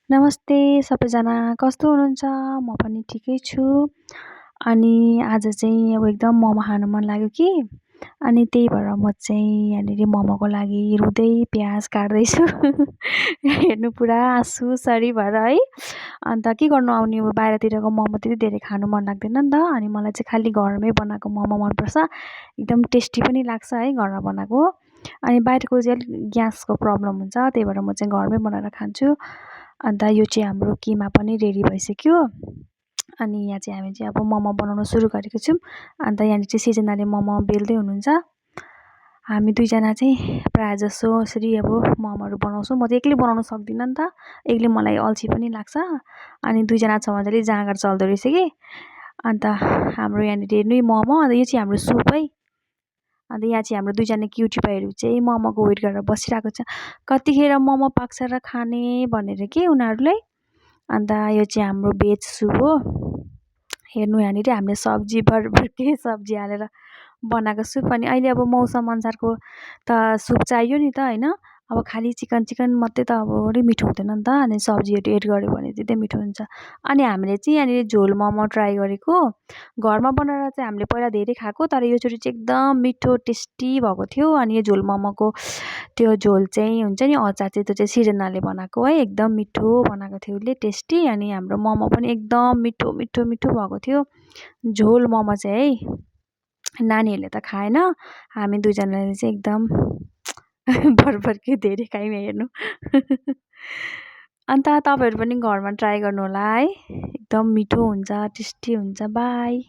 नमस्ते सबैजना कस्तो हुनुहुन्छ? म पनि ठिकै छु। अनि आज चाहिँ अब एकदम मोमो खानु मन लाग्यो कि अनि त्यही भएर म चाहिँ यहाँनिर मोमोको लागि रुँदै प्याज काट्दैछु। हेर्नु पुरा आँसुसरी भएर है। अन्त के गर्नु आउने अब बाहिरतिरको मोमो त्यति धेरै खानु मन लाग्दैन नि त। अनि मलाई चाहिँ खालि घरमै बनाएको मोमो मनपर्छ। एकदम टेस्टी पनि लाग्छ है घरमा बनाएको। अनि बाहिरको चाहिँ अलिक ग्यासको प्रब्लम हुन्छ त्यही भएर म चाहिँ घरमै बनाएर खान्छु। अन्त यो चाहिँ हाम्रो किमा पनि रेडी भइसक्यो। अनि यहाँ चाहिँ हामी चाहिँ अब मोमो बनाउन सुरु गरेको छौँ। अन्त यहाँनिर चाहिँ सिर्जनाले मोमो बेल्दै हुनुहुन्छ। हामी दुईजना चाहिँ प्रायः जसो यसरी अब मोमोहरू बनाउँछौँ। म चाहिँ एक्लै बनाउन सक्दिनँ नि त। एक्लै मलाई अल्छी पनि लाग्छ। अनि दुईजना छ भने चाहिँ अलिक जाँगर चल्दो रहेछ कि। अन्त हाम्रो यहाँनिर हेर्नु है मोमो, अन्त यो चाहिँ हाम्रो सुप है। अन्त यहाँ चाहिँ हाम्रो दुईजना क्युटिपाईहरू चाहिँ मोमोको वेट गरेर बसिरहेको छ। कतिखेर मोमो पाक्छ र खाने भनेर के उनीहरूलाई। अन्त यो चाहिँ हाम्रो भेज सुप हो। हेर्नु यहाँनिर हामीले सब्जी भरभर के सब्जी हालेर बनाएको सुप। अनि अहिले अब मौसम अनुसारको त सुप चाहियो नि त होइन। अब खालि चिकन चिकन मात्रै त अब अलिक मिठो हुँदैन नि त। अनि सब्जीहरू एड गऱ्यो भने चाहिँ मिठो हुन्छ। अनि हामीले चाहिँ यहाँनिर झोल मोमो ट्राई गरेको। घरमा बनाएर चाहिँ हामीले पहिला धेरै खाएको, तर योचोटि चाहिँ एकदम मिठो टेस्टी भएको थियो। अनि यो झोल मोमोको त्यो झोल चाहिँ हुन्छ नि अचार चाहिँ त्यो चाहिँ सृजनाले बनाएको है। एकदम मिठो बनाएको थियो उसले, टेस्टी। अनि हाम्रो मोमो पनि एकदम मिठो मिठो मिठो भएको थियो झोल मोमो चाहिँ है। नानीहरूले त खाएन, हामी दुईजनाले चाहिँ एकदम भरभर के धेरै खायौँ हेर्नु। अन्त तपाईँहरू पनि घरमा ट्राई गर्नु होला है। एकदम मिठो हुन्छ, टेस्टी हुन्छ। बाई।